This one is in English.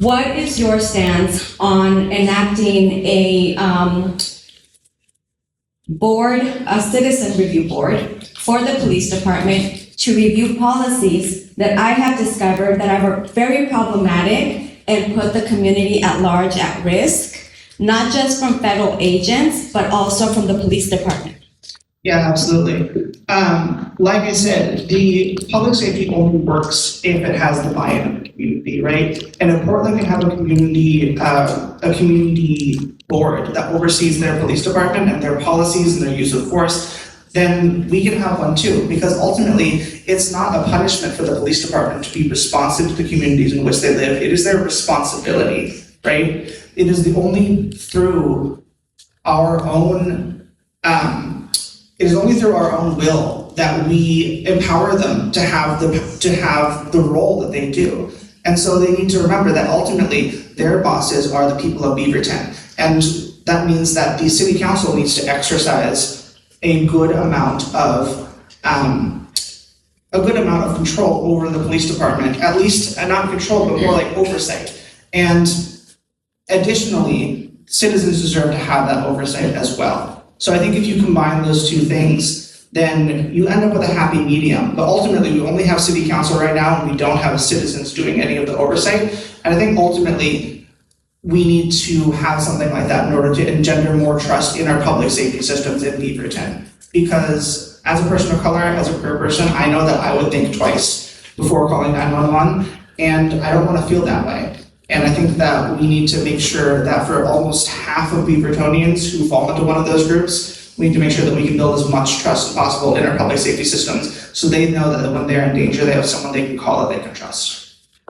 What is your stance on enacting a citizen review board for the police department to review policies that I have discovered that are very problematic and put the community at large at risk, not just from federal agents, but also from the police department? Yeah, absolutely. Like I said, the public safety only works if it has the buy-in of the community, right? And if Portland can have a community board that oversees their police department and their policies and their use of force, then we can have one too, because ultimately it's not a punishment for the police department to be responsive to the communities in which they live. It is their responsibility, right? It is only through our own will that we empower them to have the role that they do. And so they need to remember that ultimately their bosses are the people of Beaverton. And that means that the city council needs to exercise a good amount of control over the police department, at least not control, but more like oversight. And additionally, citizens deserve to have that oversight as well. So I think if you combine those two things, then you end up with a happy medium. But ultimately, we only have city council right now, and we don't have citizens doing any of the oversight. And I think ultimately, we need to have something like that in order to engender more trust in our public safety systems in Beaverton. Because as a person of color, as a queer person, I know that I would think twice before calling 911, and I don't want to feel that way. And I think that we need to make sure that for almost half of Beavertonians who fall into one of those groups, we need to make sure that we can build as much trust as possible in our public safety systems so they know that when they're in danger, they have someone they can call that they can trust.